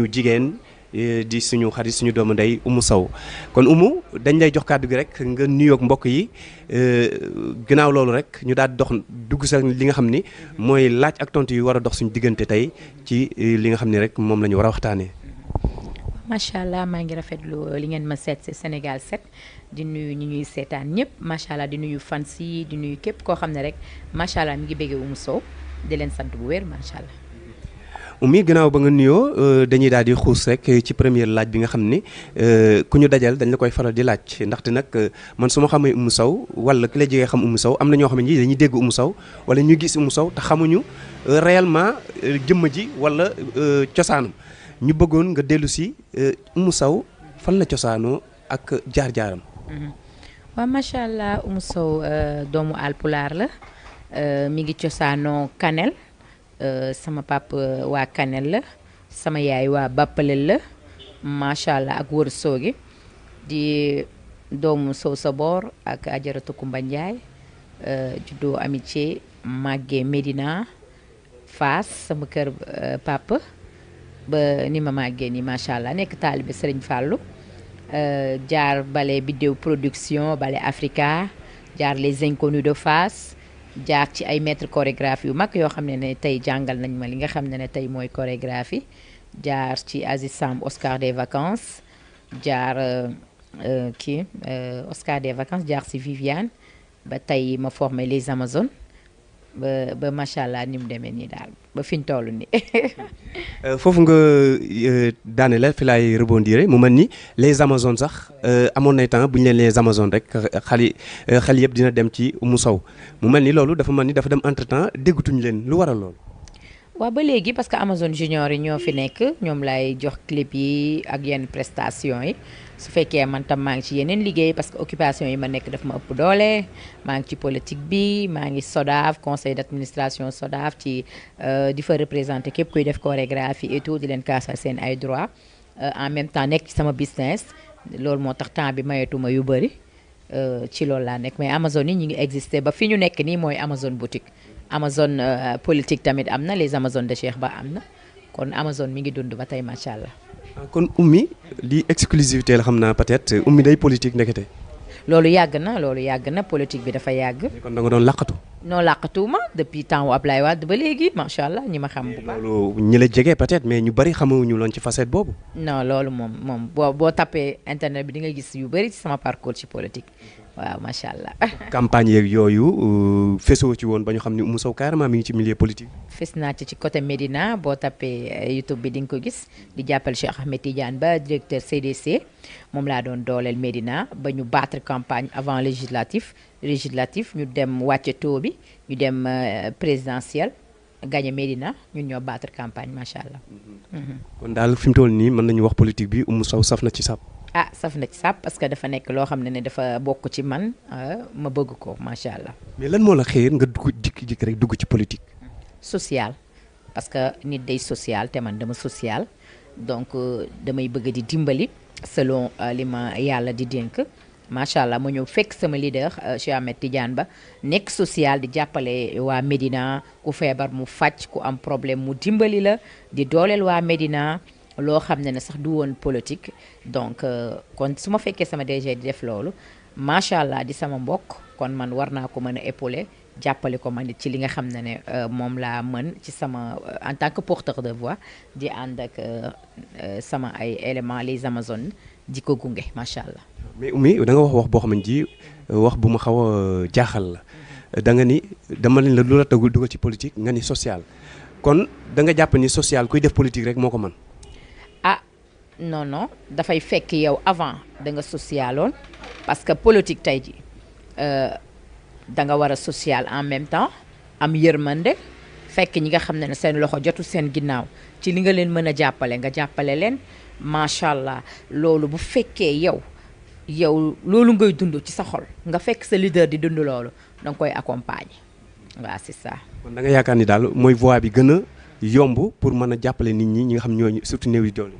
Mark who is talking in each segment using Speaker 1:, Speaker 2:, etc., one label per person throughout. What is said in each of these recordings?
Speaker 1: suñu jigéen di suñu xarit suñu doomu ndey Oumou Sow kon Oumou dañ lay jox kàddu gi rek nga nuyoog mbokk yi ginnaaw loolu rek ñu daal di dox dugg sa li nga xam ni mooy laaj ak tontu yi war a dox suñu diggante tey ci li nga xam ni rek moom la ñu war a waxtaanee.
Speaker 2: macha allah maa ngi rafetlu li ngeen ma seet si Sénégal 7 di nuyu ñi ñuy seetaan ñëpp macha allah di nuyu fans yi di nuyu képp koo xam ne rek macha allah mi ngi bëggee Oumou Sow di leen sant bu wér macha allah.
Speaker 1: Oumy ginnaaw ba nga nuyoo dañuy daal di xuus rek ci première laaj bi nga xam ni ku ñu dajal dañ la koy faral di laaj ndaxte nag man su ma xamee Oumou Sow wala ki la jegee xam Oumou Sow am na ñoo xam ne ñi dañuy dégg Oumou Sow wala ñu gis Oumou Sow te xamuñu réellement jëmm ji wala cosaanam ñu bëggoon nga dellu si Oumou Sow fan la cosaanoo ak jaar-jaaram.
Speaker 2: waaw macha allah Oumou Sow doomu alpulaar la mi ngi cosaanoo Kanel. sama papa waa Kanel la sama yaay waa Bappalel la macha allah ak wër soogi di doomu Sow sa boor ak Ajaratu Kumba Njaay juddoo amitié màggee Médina Fass sama kër papa ba ni ma màggee nii macha allah nekk taalibe Sëriñ Fàllu jaar bale Biddéew production bale Africa jaar les Inconnus de Fass jaar ci ay maître chorégraphie yu mag yoo xam ne tey jàngal nañ ma li nga xam ne tey mooy chorégraphie jaar ci Aziz Samb Oscar des vacances jaar Oscar des vacances jaar ci Viviane ba tey ma formé les Amazones ba macha allah ni mu demee nii daal ba fi ñu toll nii.
Speaker 1: foofu nga daane la fi laay rebondir mu mel ni les Amazones sax amoon na temps bu ñu leen les Amazones rek xel yëpp dina dem ci Oumou Sow mu mel ni loolu dafa mel ni dafa dem entre temps déggatuñu leen lu waral loolu.
Speaker 2: waaw ba léegi parce que Amazone Junior yi ñoo fi nekk ñoom lay jox clip yi ak yenn prestation yi su fekkee man tam maa ngi ci yeneen liggéey parce que occupation yi ma nekk daf ma ëpp doole maa ngi ci politique bi maa ngi SODAV conseil d'administration SODAV ci di fa représenter képp kuy def chorégraphie et tout di leen kaasal seen ay droits en même temps nekk ci sama business loolu moo tax temps bi mayetuma yu bëri ci loolu laa nekk mais Amazone yi ñu ngi exister ba fi ñu nekk nii mooy Amazone boutique Amazone politique tamit am na les Amazones de Cheikh Ba am na kon Amazone mi ngi dund ba tey macha allah.
Speaker 1: kon Oumy li exclusivité la xam naa peut-être Oumy day politique ndekete.
Speaker 2: loolu yàgg na politique bi dafa yàgg.
Speaker 1: kon da nga doon laqatu.
Speaker 2: non laqatuuma depuis temps wu Ablaye Wade ba léegi macha allah ñi ma xam bu baax.
Speaker 1: loolu ñi la jege peut-être mais ñu bari xamuñu loon ci facette boobu.
Speaker 2: non loolu moom boo tapé internet bi di nga gis yu bari ci sama parcours ci politique. waaw macha allah.
Speaker 1: campagne yeeg yooyu fesoo ci woon ba ñu xam ni Oumou Sow carrément mi ngi ci milieu politique.
Speaker 2: fes naa ci côté Médina boo tapé YouTube bi di nga ko gis di jàppale Cheikh Ahmed Tidiane Ba directeur CDC moom laa doon dooleel Médina ba ñu battre campagne avant législatif ñu dem wàcce taux bi ñu dem présidentielle gagné Médina ñun ñoo battre campagne macha allah.
Speaker 1: kon daal fi mu toll nii mën nañu wax politique bi Oumou Sow saf na ci sap.
Speaker 2: saf na ci sàpp parce que dafa nekk loo xam ne dafa bokk ci man ma bëgg ko macha allah.
Speaker 1: mais lan moo la xëy nga dugg rek dugg ci politique.
Speaker 2: social parce que nit day social te man dama social donc damay bëgg di dimbali selon li ma yàlla di dénk macha allah ma ñëw fekk sama leader Cheikh Ahmed Tidiane Ba nekk social di jàppale waa Médina ku feebar mu faj ku am problème mu dimbali la di dooleel waa Médina. loo xam ne sax du woon politique donc kon su ma fekkee sama DG di def loolu macha allah di sama mbokk kon man war naa ko mën a épauler jàppale ko man ci li nga xam ne moom laa mën ci sama en tant que porteur de voix di ànd ak sama ay éléments les Amazones di ko gunge macha allah.
Speaker 1: mais Oumy da nga wax boo xam ne ji wax bu ma xaw a jaaxal la da nga ni dama leen la lu la dugal ci politique nga ni social kon da nga jàpp ni social kuy def politique rek moo ko mën.
Speaker 2: non dafay fekk yow avant da nga socialoon parce que politique tey ji da nga war a social en même temps am yërmande fekk ñi nga xam ne seen loxo jotu seen ginnaaw ci li nga leen mën a jàppale nga jàppale leen macha allah loolu bu fekkee yow loolu ngay dund ci sa xol nga fekk sa leader di dund loolu da nga koy accompagner waaw c'est ça.
Speaker 1: kon da nga yaakaar ni daal mooy voie bi gën a yomb pour mën a jàppale nit ñi nga xam ñooñu surtout néew yi doole.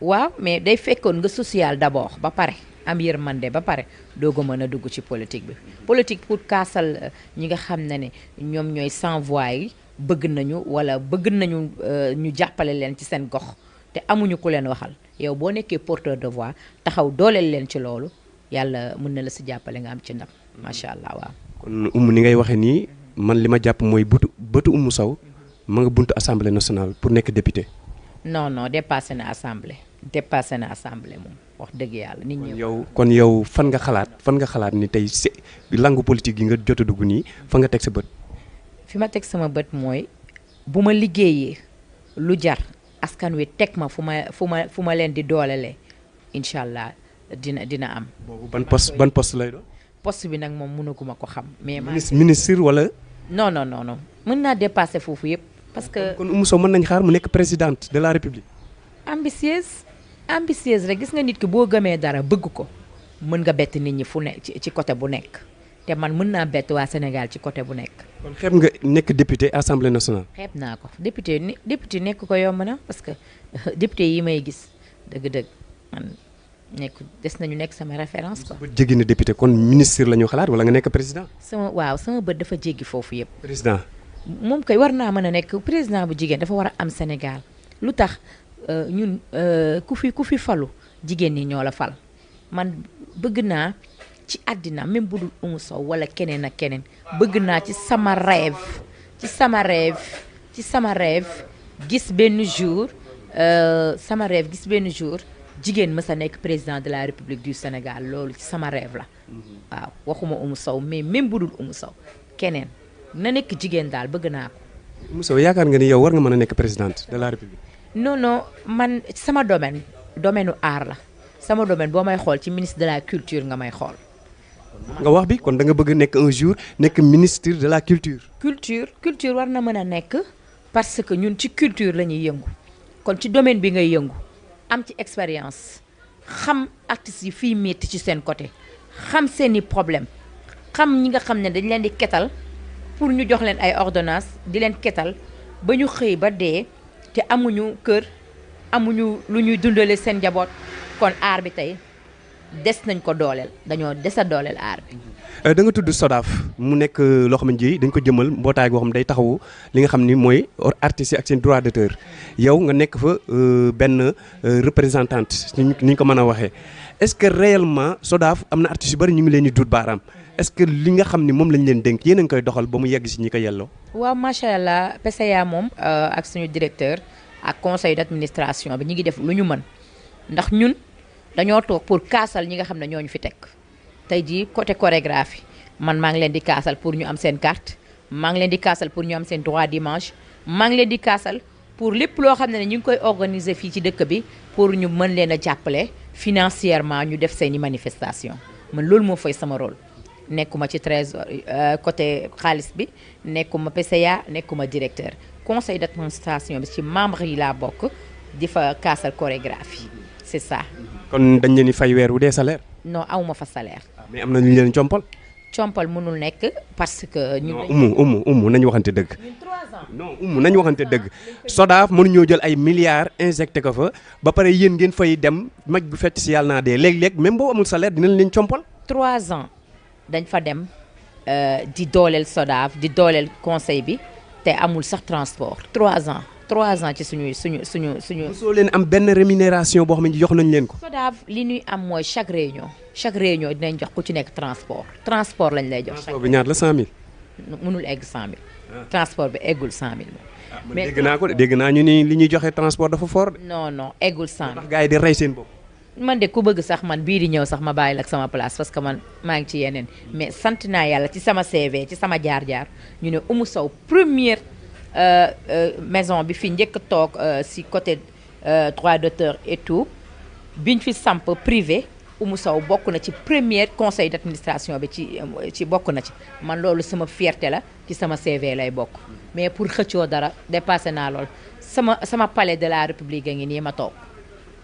Speaker 2: waaw mais day fekkoon nga social d'abord ba pare am yërmande ba pare doog a mën a dugg ci politique bi politique pour kaasal ñi nga xam ne ñoom ñooy sans voix yi bëgg nañu ñu jàppale leen ci seen gox te amuñu ku leen waxal yow boo nekkee porteur de voix taxaw dooleel leen ci loolu yàlla mën na la si jàppale nga am ci ndam macha allah waaw.
Speaker 1: kon ni ngay waxee nii man li ma jàpp mooy bëtu Oumou Sow ma nga buntu assemblée nationale pour nekk député.
Speaker 2: non dépassé na assemblée moom wax dëgg yàlla nit ñi.
Speaker 1: kon yow fan nga xalaat ni tey si langue politique yi nga jot a dugg nii fa nga teg sa bët.
Speaker 2: fi ma teg sama bët mooy bu ma liggéeyee lu jar askan wi teg ma fu ma leen di doolelee incha allah dina am.
Speaker 1: boobu ban poste lay doon.
Speaker 2: poste bi nag moom mënaguma ko xam. mais
Speaker 1: ministre wala.
Speaker 2: non mën naa dépasser foofu yëpp. parce que
Speaker 1: kon Oumou Sow mën nañ xaar mu nekk présidente de la république.
Speaker 2: ambitieuse rek gis nga nit ki boo gëmee dara bëgg ko mën nga bett nit ñi fu ne ci côté bu nekk te man mën naa bett waa Sénégal ci côté bu nekk.
Speaker 1: kon xeeb nga nekk député assemblée nationale.
Speaker 2: xeeb naa ko député nekk ko yomb na parce que député yi may gis dëgg-dëgg man des nañu nekk sama référence quoi.
Speaker 1: ba jéggi na député kon ministre la ñu xalaat wala nga nekk président.
Speaker 2: sama bët dafa jéggi foofu yëpp.
Speaker 1: président.
Speaker 2: moom kay war naa mën a nekk président bu jigéen dafa war a am Sénégal lu tax ñun ku fi falu jigéen ñi ñoo la fal man bëgg naa ci àddina même bu dul Oumou Sow wala keneen ak keneen bëgg naa ci sama rêve gis benn jour jigéen mës a nekk président de la République du Sénégal loolu ci sama rêve la waaw waxuma Oumou Sow mais même bu dul Oumou Sow keneen na nekk jigéen daal bëgg naa ko.
Speaker 1: Oumou Sow yaakaar nga ni yow war nga mën a nekk présidente de la République.
Speaker 2: non man sama domaine u art la sama domaine boo may xool ci ministre de la culture nga may xool.
Speaker 1: nga wax bi kon da nga bëgg nekk un jour nekk ministre de la culture.
Speaker 2: culture war na mën a nekk parce que ñun ci culture la ñuy yëngu kon ci domaine bi ngay yëngu am ci expérience xam artistes yi fii métti ci seen côté xam seeni problème xam ñi nga xam ne dañ leen di ketal pour ñu jox leen ay ordonnance di leen ketal ba ñu xëy ba dee te amuñu kër amuñu lu ñuy dundale seen njaboot kon aar bi tey des nañ ko dooleel dañoo des a dooleel aar bi.
Speaker 1: da nga tudd SODAV mu nekk loo xam ne dañ ko jëmal mbootaay goo xam day taxawu li nga xam ni mooy artistes yi ak seen droit d'auteur yow nga nekk fa benn représentante ni ñu ko mën a waxee est-ce que réellement SODAV am na artistes yu bari ñu ngi leen di duut baaraam est-ce que li nga xam ni moom lañ leen dénk yéen a ngi koy doxal ba mu yegg si ñi ko yelloo.
Speaker 2: waaw macha allah PCA moom ak suñu directeur ak conseil d'administration bi ñu ngi def lu ñu mën ndax ñun dañoo toog pour kaasal ñi nga xam ne ñooñu fi teg tey jii côté chorégraphie man maa ngi leen di kaasal pour ñu am seen carte maa ngi leen di kaasal pour ñu am seen droit d'image maa ngi leen di kaasal pour lépp loo xam ne ñu ngi koy organiser fii ci dëkk bi pour ñu mën leen a jàppale financièrement ñu def seeni manifestation man loolu moo fay sama rôle nekkuma ci trésor côté xaalis bi nekkuma PCA nekkuma directeur conseil d'administration bi ci membre yi laa bokk di fa kaasal chorégraphie c'est ça.
Speaker 1: kon dañ leen di fay weer wu dee salaire.
Speaker 2: non awma fa salaire.
Speaker 1: mais am na ñu leen compal.
Speaker 2: compal mënul nekk parce que.
Speaker 1: non Oumou nañu waxante dëgg.
Speaker 2: ñun 3 ans.
Speaker 1: non Oumou nañu waxante dëgg. SODAV mënuñoo jël ay milliards injecté ko fa ba pare yéen ngeen fay dem maj bu fett si yàlla naa dee léeg-léeg même boo amul salaire dinañ leen compal.
Speaker 2: 3 ans dañ fa dem di dooleel SODAV di dooleel conseil bi te amul sax transport 3 ans. 3 ans ci suñu.
Speaker 1: soo leen am benn rémunération boo xam ne jox nañ leen ko.
Speaker 2: SODAV li ñuy am mooy chaque réunion dinañ jox ku ci nekk transport lañ lay jox.
Speaker 1: transport bi ñaar la 100000.
Speaker 2: mënul egg 100000. transport bi eggul 100000 moom.
Speaker 1: mais dégg naa ñu ni li ñuy joxe transport dafa fort.
Speaker 2: non eggul 100000.
Speaker 1: ndax gars yi di rey seen bopp.
Speaker 2: man de ku bëgg sax man bii di ñëw sax ma bàyyi la ak sama place parce que man maa ngi ci yeneen mais sant naa yàlla ci sama CV ci sama jaar-jaar ñu ne Oumou Sow première. maison bi fi njëkk toog si côté droit d'auteur et tout biñ fi samp privé Oumou Sow bokk na ci premier conseil d'administration bi ci bokk na ci man loolu sama fierté la ci sama CV lay bokk mais pour xëccoo dara dépassé naa lool sama palais de la République a ngi nii ma toog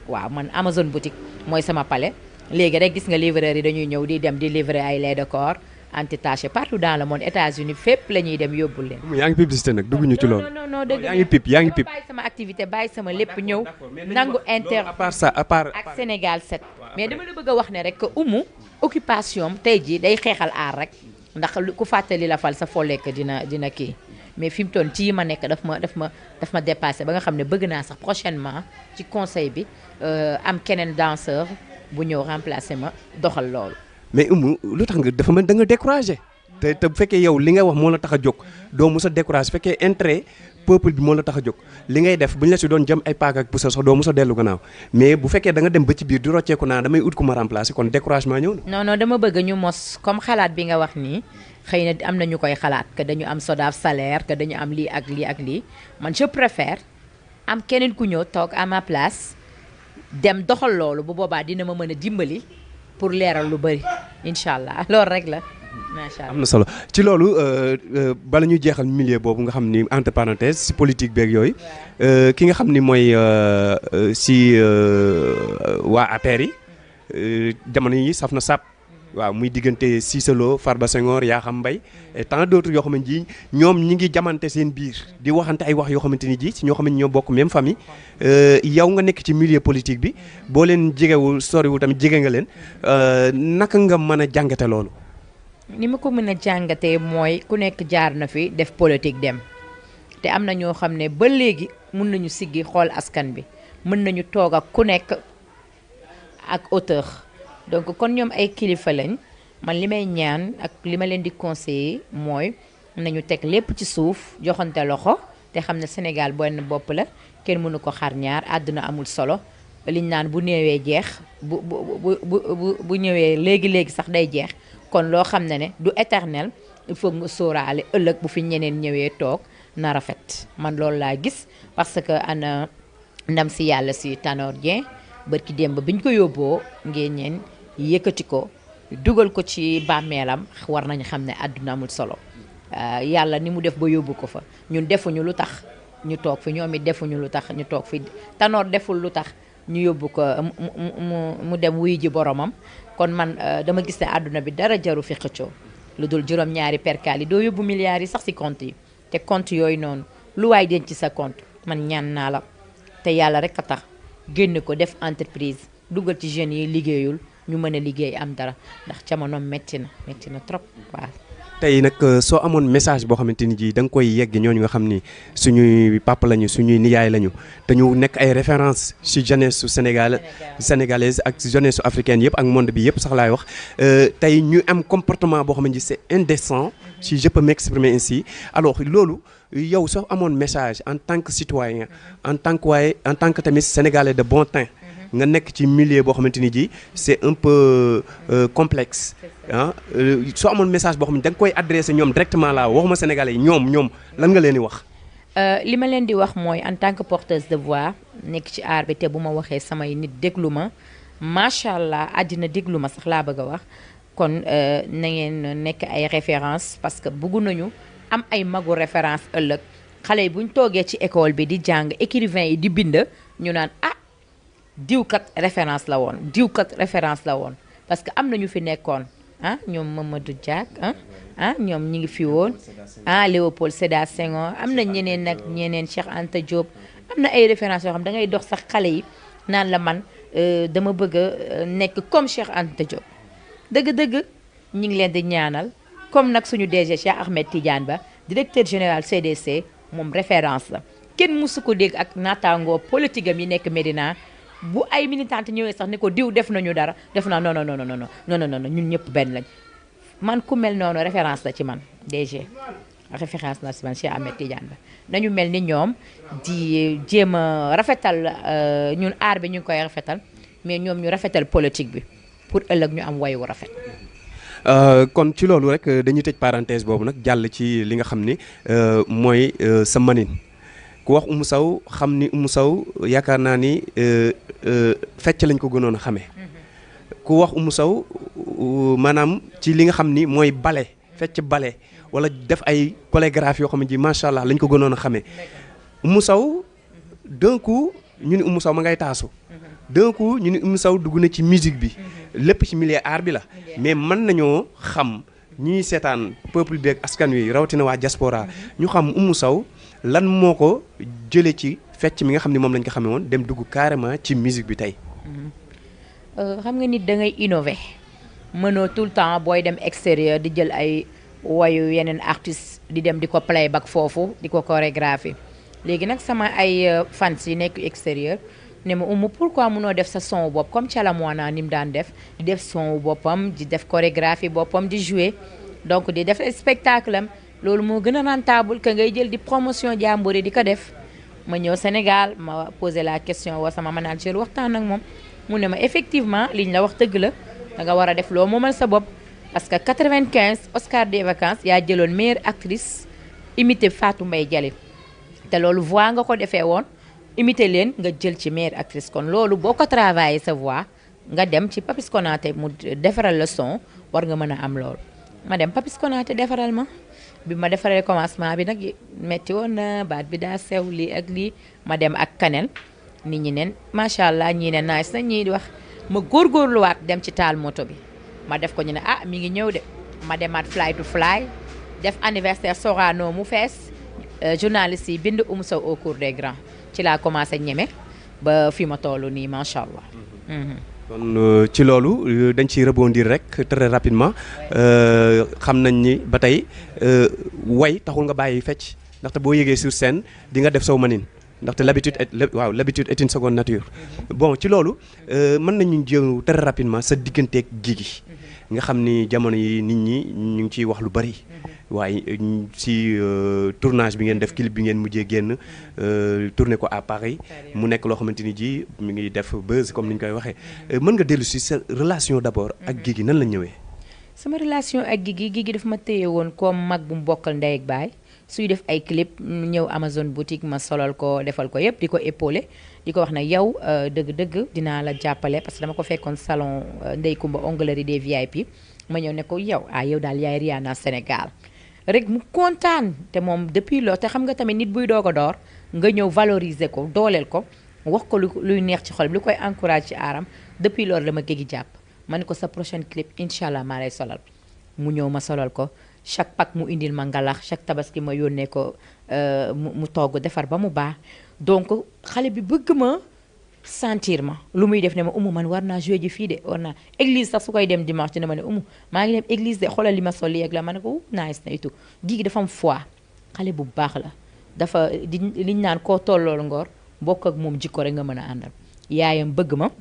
Speaker 2: waaw man Amazon boutique mooy sama palais léegi rek gis nga livreurs yi dañuy ñëw di dem di livrer ay lait de corps anti-taché partout dans le monde États-Unis fépp la ñuy dem yóbbul leen.
Speaker 1: yaa ngi publicité nag dugguñu ci loolu.
Speaker 2: non dëgg
Speaker 1: yaa ngi pip
Speaker 2: bàyyi sama activité bàyyi sama lépp ñëw nangu inter ak Sénégal 7 mais dama la bëgg a wax ne rek que Oumou occupation tey jii day xeexal aar rek ndax ku fàttali la fal sa foo lekk dina kii mais fi mu toll ci yi ma nekk daf ma dépassé ba nga xam ne bëgg naa sax prochainement ci conseil bi am keneen danseur bu ñëw remplacer ma doxal loolu.
Speaker 1: mais lu tax nga dafa mel da nga découragé te bu fekkee yow li nga wax moo la tax a jóg doo mos a découragé fekkee intérêt peuple bi moo la tax a jóg li ngay def bu ñu la si doon jëm ay paak ak pusa sax doo mos a dellu gannaaw mais bu fekkee da nga dem ba ci biir di rocceeku naa damay ut ku ma remplacer kon découragement ñëw na.
Speaker 2: non dama bëgg ñu mos comme xalaat bi nga wax nii xëy na am na ñu koy xalaat que dañu am SODAV salaire que dañu am lii ak lii ak lii man je préfère am keneen ku ñëw toog à ma place dem doxal loolu bu boobaa dina ma mën a dimbali pour leeral lu bëri incha allah loolu rek la. macha allah
Speaker 1: am na solo ci loolu bala ñuy jeexal milieu boobu nga xam ni entre parenthèse si politique beeg yooyu ki nga xam ni mooy si waa APR yi jamono yi saf na sap waaw muy diggante Cissé Lo Farba Senghor Yakham Mbaye et tant d'autres yoo xamante ni ñoom ñi ngi jamante seen biir di waxante ay wax yoo xamante ni ji si ñoo xamante ni ñoo bokk même famille yow nga nekk ci milieu politique bi boo leen jegewul soriwul tamit jege nga leen naka nga mën a jàngate loolu.
Speaker 2: ni ma ko mën a jàngatee mooy ku nekk jaar na fi def politique dem te am na ñoo xam ne ba léegi mun nañu siggi xool askan bi mën nañu toog ak ku nekk ak auteur donc kon ñoom ay kilifa lañ man li may ñaan ak li ma leen di conseiller mooy nañu teg lépp ci suuf joxante loxo te xam ne Sénégal benn bopp la kenn mënu ko xar ñaar àdduna amul solo liñ naan bu néewee jeex bu ñëwee léegi sax day jeex. kon loo xam ne du éternel il faut nga sóoraale ëllëg bu fi ñeneen ñëwee toog na rafet man loolu laa gis parce que ana ndam si yàlla si Tanor Dieng bërki démb bi ñu ko yóbboo ngeen ñeen yëkkati ko dugal ko ci bàmmeelam war nañu xam ne àdduna amul solo yàlla ni mu def ba yóbbu ko fa ñun defuñu lu tax ñu toog fi ñoom it defuñu lu tax ñu toog fi Tanor deful lu tax ñu yóbbu ko mu dem wuy ji boromam kon man dama gis ne àdduna bi dara jaru fi xëccoo lu dul juróom-ñaari perkaal yi doo yóbbu milliards yi sax ci compte yi te compte yooyu noonu lu waay denc ci sa compte man ñaan naa la te yàlla rek a tax génn ko def entreprise dugal ci jeunes yi liggéeyul ñu mën a liggéey am dara ndax jamono metti na trop waaw.
Speaker 1: tey nag soo amoon message boo xamante ni ji da nga koy yegg ñooñu nga xam ni suñuy papa lañu suñuy nijaay lañu te ñu nekk ay référence ci jeunesse su sénégalaise ak jeunesse su africaine yëpp ak monde bi yëpp sax laay wax tey ñu am comportement boo xamante ni c'est indécent si je peux m'exprimer ainsi alors loolu yow soo amoon message en tant que citoyen en tant que tamit sénégalais de bon teint nga nekk ci milieu boo xamante ni ji c'est un peu complexe ah soo amoon message boo xam ne da nga koy adressé ñoom directement là waxuma sénégalais yi ñoom lan nga leen di wax.
Speaker 2: li ma leen di wax mooy en tant que porteuse de voix nekk ci aar bi te bu ma waxee samay nit déglu ma macha allah àddina déglu ma sax laa bëgg a wax kon na ngeen nekk ay référence parce que bëggu nañu am ay magu référence ëllëg xale yi bu ñu toogee ci école bi di jàng écrivain yi di bind ñu naan diwkat référence la woon parce que am na ñu fi nekkoon ñoom Mamadou Diack ñoom ñi ngi fi woon Léopold Sédar Senghor am na ñeneen Cheikh Anta Diop am na ay références yoo xam da ngay dox sax xale yi naan la man dama bëgg a nekk comme Cheikh Anta Diop dëgg-dëgg ñi ngi leen di ñaanal comme nag suñu DG Cheikh Ahmed Tidiane Ba directeur général CDC moom référence la kenn mësu ko dégg ak naataangoo politique am yi nekk Médina bu ay militante ñëwee sax ne ko diw def nañu dara def naa non ñun ñëpp benn lañ man ku mel noonu référence la ci man DG référence la ci man Cheikh Ahmed Tidiane Ba nañu mel ni ñoom di jéem a rafetal ñun aar bi ñu ngi koy rafetal mais ñoom ñu rafetal politique bi pour ëllëg ñu am wayu rafet.
Speaker 1: kon ci loolu rek dañuy tëj parenthèse boobu nag jàll ci li nga xam ni mooy sa manin ku wax Oumou Sow xam ni Oumou Sow yaakaar naa ni fecc lañ ko gënoon a xamee ku wax Oumou Sow maanaam ci li nga xam ni mooy bale fecc bale wala def ay chorégraphie yoo xam ne ji macha allah lañ ko gënoon a xamee Oumou Sow d'un coup ñu ni Oumou Sow ma ngay taasu d'un coup ñu ni Oumou Sow dugg na ci musique bi lépp ci milieu art bi la mais mën nañoo xam ñiy seetaan peuple bi ak askan wi rawatina waa diaspora ñu xam Oumou Sow lan moo ko jëlee ci fecc mi nga xam ne moom lañ ko xamee woon dem dugg carrément ci musique bi tey.
Speaker 2: xam nga nit da ngay innover mënoo tout le temps booy dem extérieur di jël ay wayu yeneen artistes di dem di ko playback foofu di ko chorégraphie léegi nag sama ay fans yi nekk extérieur ne ma pourquoi munoo def sa son bopp comme Calamoana ni mu daan def di def son boppam di def chorégraphie boppam di jouer donc di def spectacle am loolu moo gën a rentable que ngay jël di promotion jàmbur yi di ko def ma ñëw Sénégal ma posé la question wa sama manager waxtaan ak moom mu ne ma effectivement liñ la wax dëgg la da nga war a def loo moomal sa bopp parce que 95 Oscar des vacances yaa jëloon meilleure actrice imité Fatou Mbaye Diallo te loolu voix nga ko defee woon imité leen nga jël ci meilleure actrice kon loolu boo ko travaillé sa voix nga dem ci Papis Konaté mu defaral la son war nga mën a am loolu ma dem Papis Konaté defaral ma bi ma defaree commencement bi nag metti woon na baat bi daa sew lii ak lii ma dem ak Kanel nit ñi neen macha allah ñii ne nice na ñii di wax ma góorgóorluwaat dem ci taal moto bi ma def ko ñu ne mi ngi ñëw de ma demaat fly to fly def anniversaire Sorano mu fees journaliste yi bind Oumou Sow au cours des grands ci laa commencé ñeme ba fi ma toll nii macha allah.
Speaker 1: kon ci loolu dañ ciy rebondir rek très rapidement xam nañ ni ba tey way taxul nga bàyyi fecc ndaxte boo yéegee sur scène di nga def saw manin ndaxte l'habitude est une seconde nature. bon ci loolu mën nañu jëw très rapidement sa digganteeg Guigui nga xam ni jamono yi nit ñi ñu ngi ciy wax lu bari waaye si tournage bi ngeen def clip bi ngeen mujjee génn tourné ko à Paris mu nekk loo xamante ni ji mi ngi def buzz comme ni ñu koy waxee mën nga dellu si sa relation d'abord ak Guigui nan la ñëwee.
Speaker 2: sama relation ak Guigui daf ma téye woon comme mag bu mu bokkal ndey ak baay suy def ay clip ñëw Amazon boutique ma solal ko defal ko yëpp di ko épaulé di ko wax na yow dëgg-dëgg dinaa la jàppale parce que dama ko fekkoon salon Ndey Kumba onglerie des VIP ma ñëw ne ko yow yow daal yaay Rihanna Sénégal rek mu kontaan te moom depuis loolu te xam nga tamit nit buy doog a door nga ñëw valoriser ko dooleel ko wax ko luy neex ci xol bi lu koy encourage ci aaram depuis loolu la ma Guigui jàpp ma ne ko sa prochaine clip incha allah maa lay solal mu ñëw ma solal ko chaque Pâques mu indil ma ngalax chaque tabaski ma yónnee ko mu togg defar ba mu baax donc xale bi bëgg ma sentir ma lu muy def ne ma Oumou man war naa jouer ji fii de war naa église sax su koy dem dimanche dina ma ne Oumou maa ngi dem église de xoolal li ma sol yeeg la ma ne ko nice na et tout Guigui dafa am foi xale bu baax la dafa liñ naan koo tollool ngor bokk ak moom jikko rek nga mën a àndal yaayam bëgg ma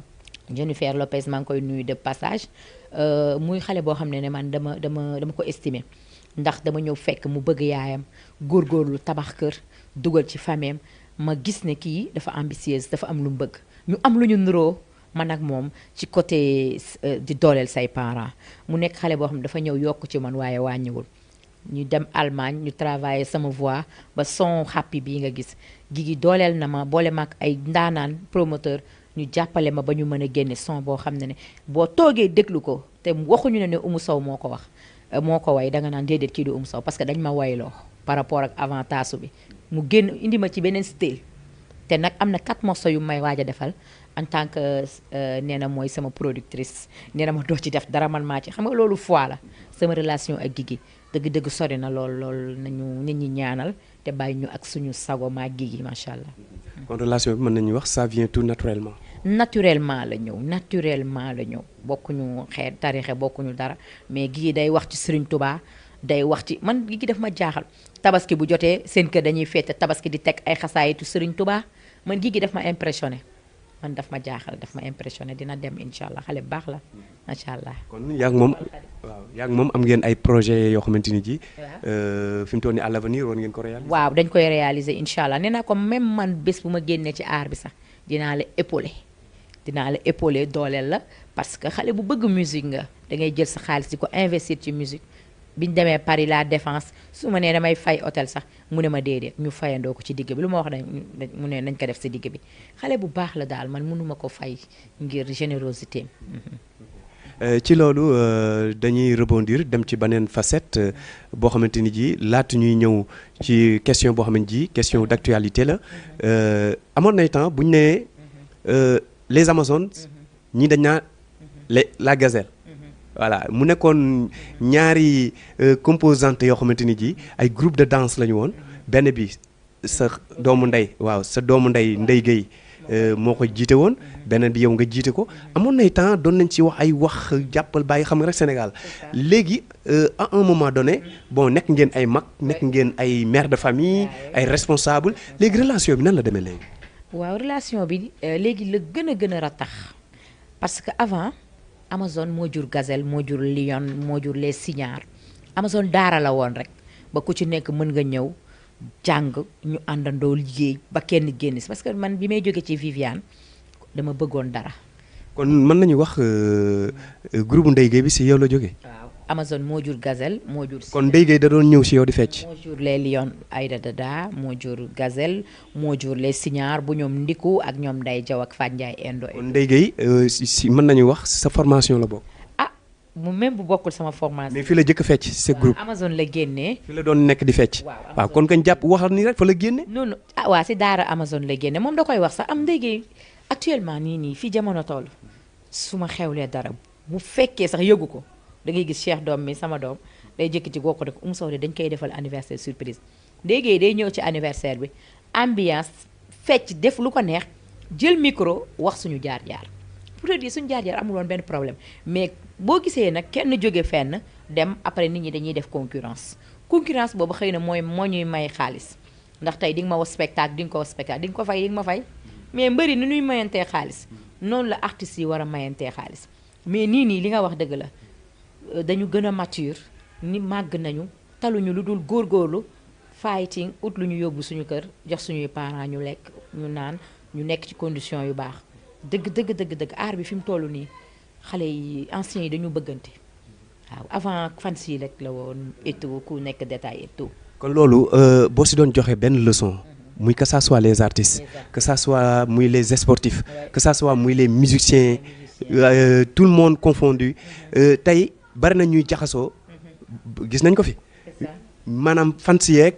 Speaker 2: Jennifer Lopez maa ngi koy nuyu de passage muy xale boo xam ne man dama ko estimer ndax dama ñëw fekk mu bëgg yaayam góorgóorlu tabax kër dugal ci fameem ma gis ne kii dafa ambitieuse dafa am lu mu bëgg ñu am lu ñu nuroo man ak moom ci côté di dooleel say parents mu nekk xale boo xam ne dafa ñëw yokk ci man waaye wàññiwul ñu dem Allemagne ñu travailler sama voix ba son happy bii nga gis Guigui dooleel na ma boole ma ak ay ndaanaan promoteur ñu jàppale ma ba ñu mën a génne son boo xam ne boo toogee déglu ko te waxuñu ne Oumou Sow moo ko wax moo ko way danga naan déedéet kii du Oumou Sow parce que dañ ma wayloo par rapport ak avant taasu bi mu génn indi ma ci beneen style te nag am na 4 morceaux yu may waaj a defal en tant que nee na mooy sama productrice nee na ma doo ci def dara man maa ci xam nga loolu foi la sama relation ak Guigui dëgg-dëgg sori na lool nañu nit ñi ñaanal te bàyyi ñu ak suñu sago maa Guigui macha allah.
Speaker 1: kon relation bi mën nañu wax ça vient tout naturellement.
Speaker 2: naturellement la ñëw bokkuñu xeet tarixe bokkuñu dara mais Guigui day wax ci Serigne Touba day wax ci man Guigui daf ma jaaxal tabaski bu jotee seen kër dañuy féete tabaski di teg ay xasaayitu Serigne Touba man Guigui daf ma impressionné man daf ma jaaxal daf ma impressionné dina dem incha allah xale bu baax la macha allah.
Speaker 1: kon yaa ngi moom am ngeen ay projet yoo xamante ni ji. fi mu toll nii à l'avenir war ngeen ko réaliser. waaw
Speaker 2: dañ koy réaliser incha allah nee naa ko même man bés bu ma génnee ci aar bi sax dinaa la épauler dooleel la parce que xale bu bëgg musique nga da ngay jël sa xaalis di ko investir ci musique biñ demee Paris la Défense su ma nee damay fay hôtel sax mu ne ma déedéet ñu fayandoo ko ci digg bi lu ma wax mu ne nañ ko def si digg bi xale bu baax la daal man mënuma ko fay ngir générosité
Speaker 1: ci loolu dañuy rebondir dem ci beneen facette boo xamante ni ji laata ñuy ñëw ci question boo xamante ji question d'actualité la amoon nay temps bu ñu nee les Amazones ñii dañ naa la gazelle voilà mu nekkoon ñaari composantes yoo xamante ni ji ay groupe de danse la ñu woon benn bi sa doomu ndey Ndeye Gueye moo ko jiite woon beneen bi yow nga jiite ko amoon nay temps doon nañ ci wax ay wax jàppal bàyyi xam nga rek Sénégal léegi à un moment donné bon nekk ngeen ay mag nekk ngeen ay mère de famille ay responsable léegi relation bi nan la demee léegi.
Speaker 2: waaw relation bi léegi la gën a ratax parce que avant Amazone moo jur Gazelle moo jur Lion moo jur les Signares Amazone daara la woon rek ba ku ci nekk mën nga ñëw jàng ñu àndandoo liggéey ba kenn génn si parce que man bi may jóge ci Viviane dama bëggoon dara.
Speaker 1: kon mën nañu wax groupe Ndeye Gueye bi si yow la jógee.
Speaker 2: waaw Amazone moo jur Gazelle moo jur.
Speaker 1: kon Ndeye Gueye da doon ñëw si yow di fecc.
Speaker 2: moo jur les Lions Aïda Dada moo jur Gazelle moo jur les Signares bu ñoom Ndiku ak ñoom Nday Jaw ak Fat Ndiaye Indo.
Speaker 1: kon Ndeye Gueye si mën nañu wax sa formation la bokk.
Speaker 2: mu même bu bokkul sama formation.
Speaker 1: mais fii la jëkk fecc sa groupe.
Speaker 2: Amazone la génnee.
Speaker 1: fii la doon nekk di fecc. waaw kon kañ jàpp waxal ni rek fa la génne.
Speaker 2: non waa si daara Amazone la génne moom da koy wax sax am Ndeye Gueye actuellement nii fii jamono toll su ma xewlee dara bu fekkee sax yëgu ko da ngay gis Cheikh doom mi sama doom day jëkk ci goo ko def Sow de dañ koy defal anniversaire surprise Ndeye Gueye day ñëw ci anniversaire bi ambiance fecc def lu ko neex jël micro wax suñu jaar-jaar. pour te dire suñu jaar-jaar amul woon benn problème mais boo gisee nag kenn jóge fenn dem après nit ñi dañuy def concurrence boobu xëy na moo ñuy may xaalis ndax tey di nga ma wax spectacle di nga ko wax spectacle di nga ko fay di nga ma fay mais mbëri ni ñuy mayantee xaalis noonu la artistes yi war a mayantee xaalis mais nii li nga wax dëgg la dañu gën a mature ni màgg nañu taluñu lu dul góorgóorlu fighting ut lu ñu yóbbu suñu kër jox suñuy parents ñu lekk ñu naan ñu nekk ci condition yu baax dëgg aar bi fi mu toll nii xale yi anciens yi dañu bëggante waaw avant fan si rek la woon et tout ku nekk détail et tout.
Speaker 1: kon loolu boo si doon joxe benn leçon muy que ça soit les artistes que ça soit muy les sportifs que ça soit muy les musiciens tout le monde confondu tey bari na ñuy jaxasoo gis nañ ko fi maanaam fans yeeg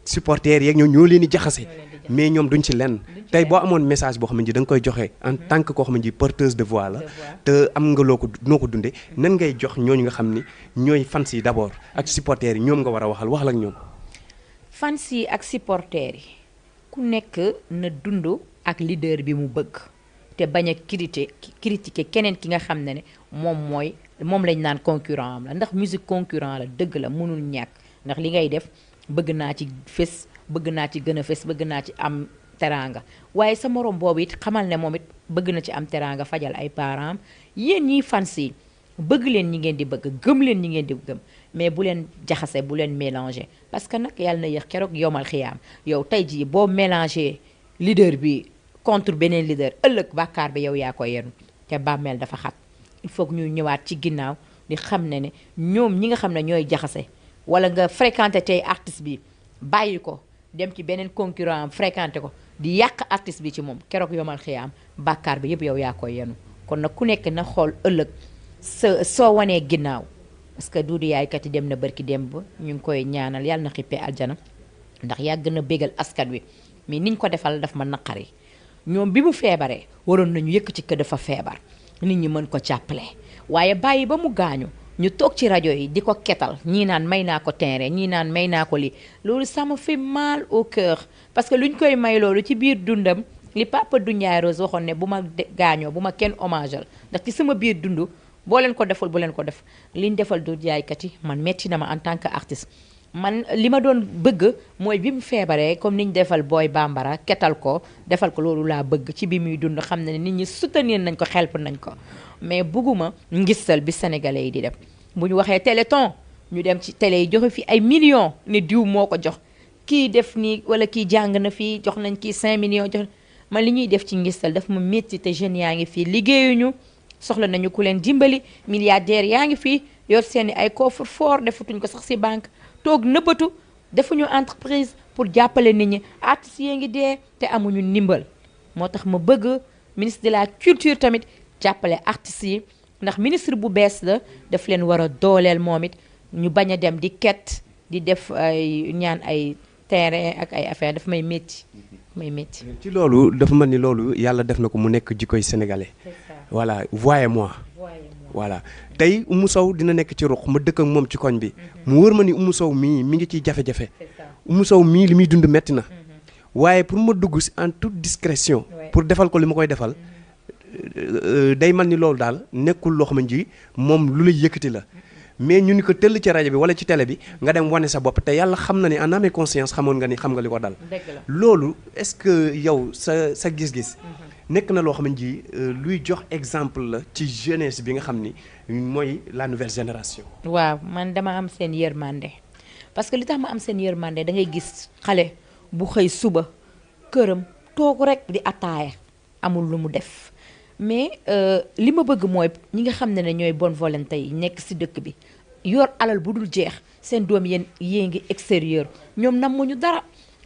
Speaker 1: supporters yeeg ñoo leen di jaxase mais ñoom duñ ci lenn tey boo amoon message boo xam ne da nga koy joxe en tant que koo xam ne porteuse de voix la te am nga noo ko dundee nan ngay jox ñooñu nga xam ni ñooy fans yi d'abord ak supporters yi ñoom nga war a waxal ak ñoom.
Speaker 2: fans yi ak supporters yi ku nekk na dund ak leader bi mu bëgg te bañ a critiquer keneen ki nga xam ne moom lañ naan concurrent am la ndax musique concurrent la dëgg la mënul ñàkk ndax li ngay def bëgg naa ci fës bëgg naa ci gën a fës bëgg naa ci am teraanga waaye sa morom boobu it xamal ne moom it bëgg na ci am teraanga fajal ay parents yéen ñiy fans yi bëgg leen ñi ngeen di bëgg gëm leen ñi ngeen di gëm mais bu leen jaxase bu leen mélanger parce que nag yàlla na yéex keroog yomal xiyaam yow tey jii boo mélanger leader bi contre beneen leader ëllëg bàkkaar bi yow yaa ko yenu te bàmmeel dafa xat il faut que ñu ñëwaat ci ginnaaw di xam ne ñoom ñi nga xam ne ñooy jaxase wala nga fréquenté tey artiste bi bàyyi ko dem ci beneen concurrent am fréquenté ko di yàq artiste bi ci moom keroog yomal xiyaam bàkkaar bi yëpp yow yaa koy yenu kon nag ku nekk na xool ëllëg soo wanee ginnaaw parce que Doudou Yaye kat yi dem na barki dem ba ñu ngi koy ñaanal yàlla na xippee aljana ndax yàgg na bégal askan wi mais niñ ko defal daf ma naqari ñoom bi mu feebaree waroon nañu yëkk ci kër dafa feebar nit ñi mën ko jàppale waaye bàyyi ba mu gaañu ñu toog ci rajo yi di ko ketal ñii naan may naa ko terrain ñii naan may naa ko lii loolu ça me fait mal au cœur parce que luñ koy may loolu ci biir dundam li Papa Dundiaye Rose waxoon ne bu ma gaañoo bu ma kenn hommageal ndax ci sama biir dund boo leen ko deful bu leen ko def liñ defal du jaaykat yi man metti na ma en tant que artiste man li ma doon bëgg mooy bi mu feebaree comme niñ defal Boy Bambara ketal ko defal ko loolu laa bëgg ci bi muy dund xam ne nit ñi soutenir nañ ko help nañ ko mais bëgguma ngistal bi sénégalais yi di def bu ñu waxee téléthon ñu dem ci télé yi joxe fi ay millions ne diw moo ko jox kii def nii wala kii jàng na fii jox nañ kii 5 millions jox man li ñuy def ci ngistal daf ma métti te jeunes yaa ngi fii liggéeyuñu soxla nañu ku leen dimbali milliardaires yaa ngi fii yor seeni ay coffre fort defatuñ ko sax ci banque toog nëbbatu defuñu entreprise pour jàppale nit ñi artistes yi ngi dee te amuñu ndimbal moo tax ma bëgg ministre de la culture tamit jàppale artistes yi ndax ministre bu bees la daf leen war a dooleel moom it ñu bañ a dem di ket di def ay ñaan ay terrain ak ay affaire daf may métti
Speaker 1: ci loolu dafa mel ni loolu yàlla def na ko mu nekk jikkoy sénégalais voilà voyez-moi voilà tey Oumou Sow dina nekk ci ruq ma dëkk ak moom ci koñ bi mu wër ma ni Oumou Sow mii mi ngi ciy jafe-jafe Oumou Sow mii li muy dund metti na waaye pour ma dugg si en toute discrétion pour defal ko li ma koy defal day man ni loolu daal nekkul loo xamante ni moom lu lay yëkkati la mais ñu ni ko tëll ci rajo bi wala ci télé bi nga dem wane sa bopp te yàlla xam na ni en âme et conscience xamoon nga ni xam nga li ko dal loolu est-ce que yow sa gis-gis nekk na loo xamante ni luy jox exemple la ci jeunesse bi nga xam ni mooy la nouvelle génération.
Speaker 2: waaw man dama am seen yërmande parce que li tax ma am seen yërmande da ngay gis xale bu xëy suba këram toog rek di ataaya amul lu mu def mais li ma bëgg mooy ñi nga xam ne ñooy bonne volonté yi nekk ci dëkk bi yor alal bu dul jeex seen doom yee ngi extérieur ñoom namuñu dara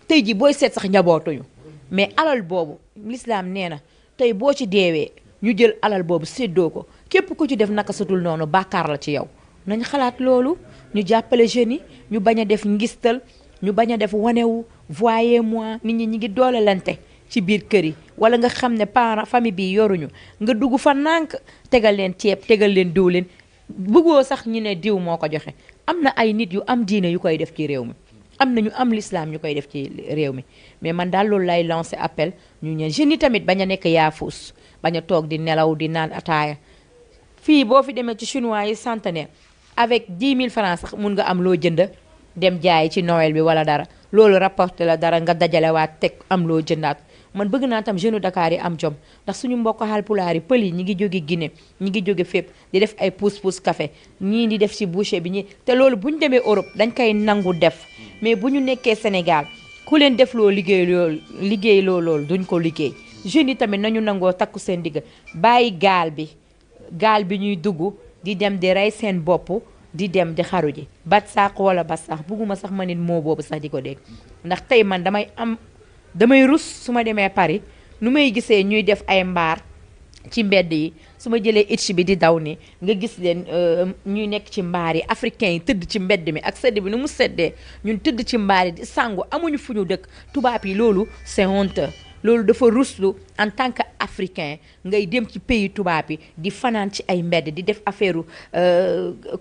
Speaker 2: tey ji booy seet sax njabootuñu mais alal boobu l'islam nee na tey boo ci deewee ñu jël alal boobu séddoo ko képp ku ci def naka satul noonu bàkkaar la ci yow nañ xalaat loolu ñu jàppale jeunes yi ñu bañ a def ngistal ñu bañ a def wanewu voyez-moi nit ñi ngi doolelante ci biir kër yi wala nga xam ne parent famille bi yoruñu nga dugg fa nànk tegal leen ceeb tegal leen diwlin bëggoo sax ñu ne diw moo ko joxe am na ay nit yu am diine yu koy def ci réew mi am na ñu am l'islam ñu koy def ci réew mi mais man daal loolu lay lancer appel ñu ne jeunes yi tamit bañ a nekk yaafus bañ a toog di nelaw di naan ataaya fii boo fi demee ci chinois yi centenaire avec 10 000 francs sax mun nga am loo jënd dem jaay ci Noël bi wala dara loolu rapporté la dara nga dajalewaat teg am loo jëndaat man bëgg naa tam jeune Dakar yi am jom ndax suñu mbokk Haalpulaar yi pël yi ñi ngi jóge Guinée ñi ngi jóge fépp di def ay pousse-pousse café ñii di def ci boucher bi ñi te loolu bu ñu demee Europe dañ koy nangu def mais bu ñu nekkee Sénégal ku leen def loo liggéey loolu duñ ko liggéey jeunes yi tamit nañu nangoo takku seen digg bàyyi gaal bi ñuy dugg di dem di rey seen bopp di dem di xaru ji bat saq wala bat sax bugguma sax ma nit moo boobu sax di ko dégg ndax tey man damay rus su ma demee Paris nu may gisee ñuy def ay mbaar ci mbedd yi su ma jëlee itch bi di daw ni nga gis leen ñuy nekk ci mbaar yi africains yi tëdd ci mbedd mi ak sedd bi nu mu seddee ñun tëdd ci mbaar yi di sangu amuñu fu ñu dëkk tubaab yi loolu c'est honteux loolu dafa ruslu en tant que africain ngay dem ci pays tubaab yi di fanaan ci ay mbedd di def affaire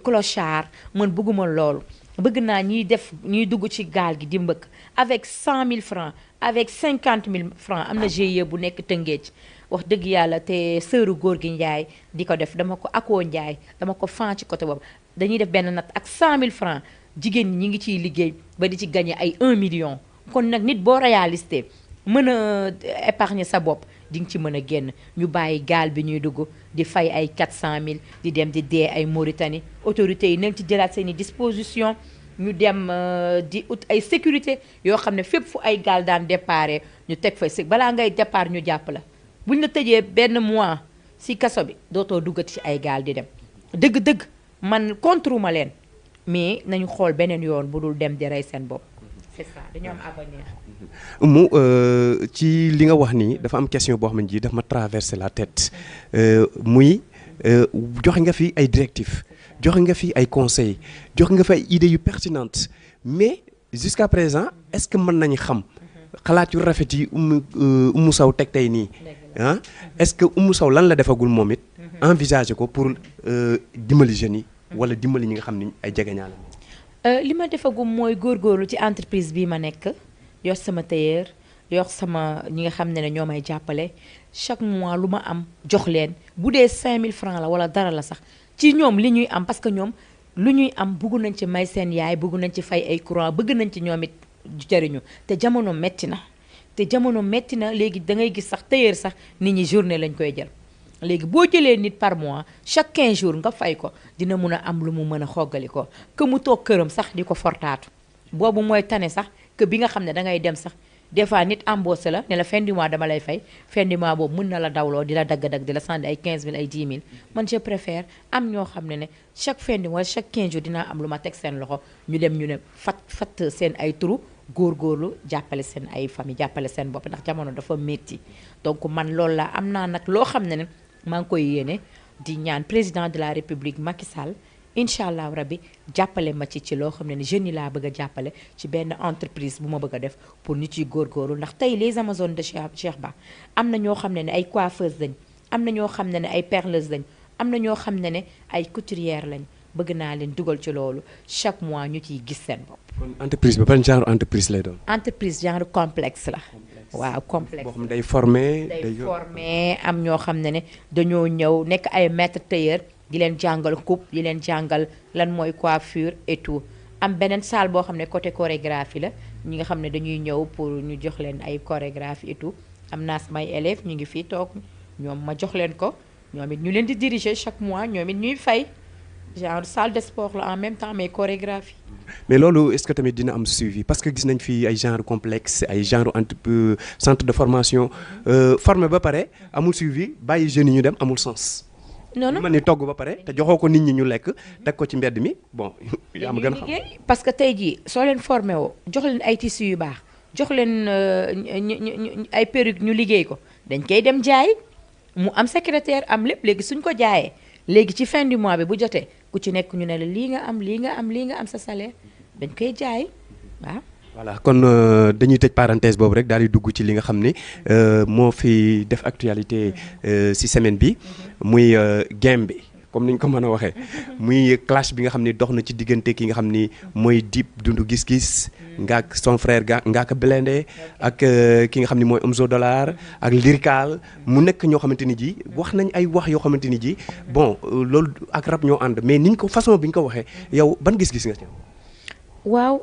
Speaker 2: clochard man bëgguma loolu bëgg naa ñiy dugg ci gaal gi di mbëkk avec 100 000 francs avec 50 000 francs am na GIE bu nekk Tëngéej wax dëgg yàlla te sëru góor gi Njaay di ko def dama ko akoo Njaay dama ko fan ci côté boobu dañuy def benn nat ak 100 000 francs jigéen ñi ngi ciy liggéey ba di ci gagné ay 1 million kon nag nit boo réalisté mën a épargner sa bopp di nga ci mën a génn ñu bàyyi gaal bi ñuy dugg di fay ay 400 000 di dem di dee ay Mauritanie autorités yi nañ ci jëlaat seeni disposition ñu dem di ut ay sécurité yoo xam ne fépp fu ay gaal daan déparé ñu teg fay balaa ngay départ ñu jàpp la buñ la tëjee benn mois ci kaso bi dootoo duggati ci ay gaal di dem dëgg-dëgg man contre ma leen mais nañu xool beneen yoon bu dul dem di rey seen bopp c'est ça dañoo am avenir.
Speaker 1: mu ci li nga wax nii dafa am question boo xam ne ji daf ma traversé la tête muy joxe nga fi ay directives joxe nga fi ay conseils joxe nga fi ay idées yu pertinentes mais jusqu'à présent est-ce que mën nañu xam xalaat yu rafet yi Oumou Sow teg tey nii ah est-ce que Oumou Sow lan la defagul moom it envisager ko pour dimbali jeunes yi wala dimbali ñi nga xam ni ay jegeñaale
Speaker 2: li ma defagum mooy góorgóorlu ci entreprise bii ma nekk yor sama tailleur yor sama ñi nga xam ne ñoo may jàppale chaque mois lu ma am jox leen bu dee 5000 francs la wala dara la sax ci ñoom li ñuy am parce que ñoom lu ñuy am bëgg nañ ci may seen yaay bëgg nañ ci fay ay courant bëgg nañ ci ñoom it jëriñu te jamono metti na léegi da ngay gis sax tailleur sax nit ñi journée lañ koy jël léegi boo jëlee nit par mois chaque 15 jours nga fay ko dina mun a am lu mu mën a xoggali ko que mu toog këram sax di ko fortaatu boobu mooy tane sax que bi nga xam ne da ngay dem sax des fois nit embauché la ne la fin du mois dama lay fay fin du mois boobu mën na la dawloo di la dagg-dagg di la sànni ay 15000 ay 10 000 man je préfère am ñoo xam ne chaque fin du mois chaque 15 jours dinaa am lu ma teg seen loxo ñu dem ñu ne fat seen ay turu góorgóorlu jàppale seen ay famille jàppale seen bopp ndax jamono dafa métti donc man loolu la am naa nag loo xam ne maa ngi koy yéene di ñaan président de la république Macky Sall incha allah rabbi jàppale ma ci loo xam ne jeunes yi laa bëgg a jàppale ci benn entreprise bu ma bëgg a def pour nit yi góorgóorlu ndax tey les amazones de Cheikh Ba am na ñoo xam ne ay coiffeuses lañ am na ñoo xam ne ay perleuses lañ am na ñoo xam ne ay couturières lañ bëgg naa leen dugal ci loolu chaque mois ñu ciy gis seen bopp.
Speaker 1: kon entreprise ba ban genre entreprise lay doon.
Speaker 2: entreprise genre complexe la. waaw complexe
Speaker 1: boo xam ne day former.
Speaker 2: day former am ñoo xam ne dañoo ñëw nekk ay maître tailleur di leen jàngal coupe di leen jàngal lan mooy coiffure et tout. am beneen salle boo xam ne côté chorégraphie la ñi nga xam ne dañuy ñëw pour ñu jox leen ay chorégraphie et tout am naa samay élèves ñu ngi fii toog ñoom ma jox leen ko ñoom it ñu leen di diriger chaque mois ñoom it ñuy fay genre salle de sport la en même temps mais chorégraphie.
Speaker 1: mais loolu est-ce que tamit dina am suivi parce que gis nañ fi ay genre complexe ay genre centre de formation formé ba pare amul suivi bàyyi jeunes yi ñu dem amul sens.
Speaker 2: non non
Speaker 1: man ni togg ba pare te joxoo ko nit ñi ñu lekk teg ko ci mbedd mi bon. yaa ma gën a xam
Speaker 2: parce que tey jii soo leen formé woo jox leen ay tissus yu baax jox leen ay perruque ñu liggéey ko dañ koy dem jaay mu am secrétaire am lépp léegi suñ ko jaayee léegi ci fin du mois bi bu jotee ku ci nekk ñu ne la lii nga am lii nga am lii nga am sa salaire dañ koy jaay waaw.
Speaker 1: voilà kon dañuy tëj parenthèse boobu rek daal di dugg ci li nga xam ni moo fi def actualité ci semaine bi muy game bi comme ni ñu ko mën a waxee muy clash bi nga xam ni dox na ci diggante ki nga xam ni mooy Dip Doundou Guiss Guiss ngaak son frère Ngaaka Blindé ak ki nga xam ni mooy Omzo Dollar ak Lyrical mu nekk ñoo xamante ni ji wax nañ ay wax yoo xamante ni ji bon loolu ak rap ñoo ànd mais niñ ko façon bi ñu ko waxee yow ban gis-gis nga ci.
Speaker 2: waaw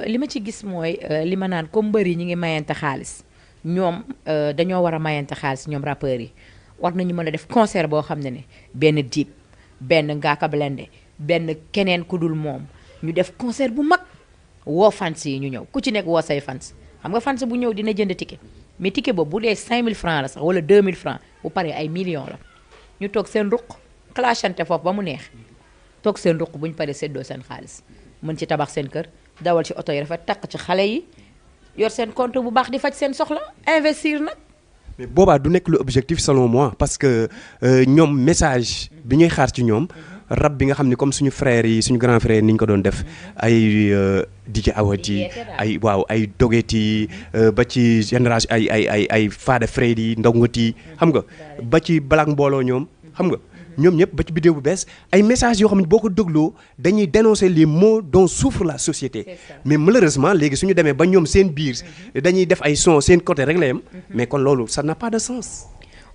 Speaker 2: li ma ci gis mooy li ma naan comme mbër yi ñi ngi mayante xaalis ñoom dañoo war a mayante xaalis ñoom rappeurs yi war nañu mën a def concert boo xam ne benn Dip benn Ngaaka Blindé benn keneen ku dul moom ñu def concert bu mag woo fans yi ñu ñëw ku ci nekk woo say fans xam nga fans bu ñëw dina jënd ticket mais ticket boobu bu dee 5000 francs la sax wala 2000 francs bu paree ay millions la ñu toog seen ruq clashante foofu ba mu neex toog seen ruq bu ñu paree séddoo seen xaalis mën ci tabax seen kër dawal ci oto yi rafet takk ci xale yi yor seen compte bu baax di faj seen soxla investir nag.
Speaker 1: mais boobaa du nekk lu objectif selon moi parce que ñoom message bi ñuy xaar ci ñoom rap bi nga xam ne comme suñu frères yi suñu grand frère ni ñu ko doon def ay DJ Awadi ay waaw ay Dogeti ba ci génération ay Fada Freddy Ndongoti xam nga ba ci Black Mbooloo ñoom xam nga. ñoom ñëpp ba ci vidéo bu bees ay messages yoo xam ne boo ko dégloo dañuy dénoncer les maux dont souffre la société mais malheureusement léegi suñu demee ba ñoom seen biir dañuy def ay son seen côté rek la yem mais kon loolu ça n'a pas de sens.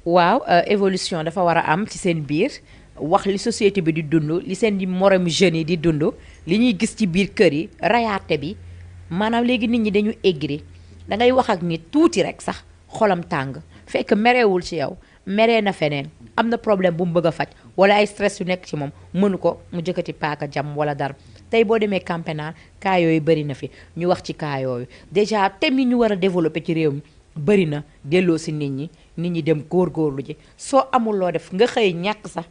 Speaker 2: waaw évolution dafa war a am ci seen biir wax li société bi di dund li seen di moromu jeunes yi di dund li ñuy gis ci biir kër yi rayaate bi maanaam léegi nit ñi dañu aigri da ngay wax ak nit tuuti rek sax xolam tàng fekk merewul ci yow meree na feneen am na problème bu mu bëgg a faj wala ay stress yu nekk ci moom mënu ko mu jëkkati paaka jam wala dara tey boo demee camp pénal cas yooyu bëri na fi ñu wax ci cas yooyu déjà thème yi ñu war a développer ci réew mi bëri na delloo si nit ñi dem góorgóorlu ji soo amul loo def nga xëy ñàkk sax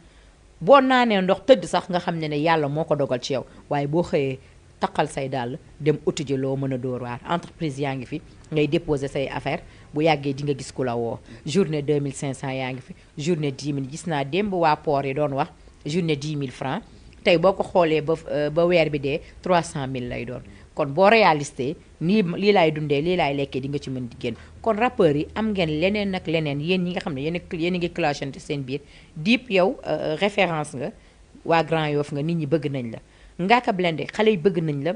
Speaker 2: boo naanee ndox tëdd sax nga xam ne yàlla moo ko dogal ci yow waaye boo xëyee taqal say dàll dem uti ji loo mën a dóor waar entreprise yaa ngi fi ngay déposer say affaire bu yàggee di nga gis ku la woo journée 2500 yaa ngi fi journée 10 000 gis naa démb waa port yi doon wax journée 10 000 francs tey boo ko xoolee ba weer bi dee 300 000 lay doon kon boo réalisté nii lii laay dundee lii laay lekkee di nga ci mën di génn kon rappeurs yi am ngeen leneen ak leneen yéen ñi nga xam ne yéen a ngi clashante seen biir Dip yow référence nga waa Grand Yoff nga nit ñi bëgg nañ la Ngaaka Blindé xale yi bëgg nañ la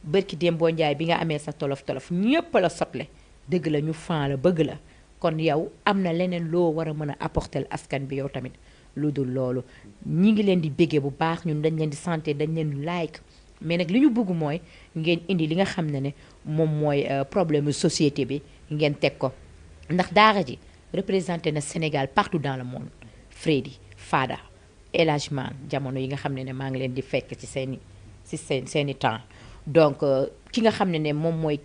Speaker 2: bërki Dembo Njaay bi nga amee sa tolof-tolof ñépp la sotle dëgg la ñu fan la bëgg la kon yow am na leneen loo war a mën a apporter askan bi yow tamit lu dul loolu ñi ngi leen di béggee bu baax ñun dañ leen di santé dañ leen di like mais nag li ñu bëgg mooy ngeen indi li nga xam ne moom mooy problème société bi ngeen teg ko ndax daara ji représenté na Sénégal partout dans le monde Freddy Fada El Hadj Man jamono yi nga xam ne maa ngi leen di fekk ci seeni temps donc ki nga xam ne moom mooy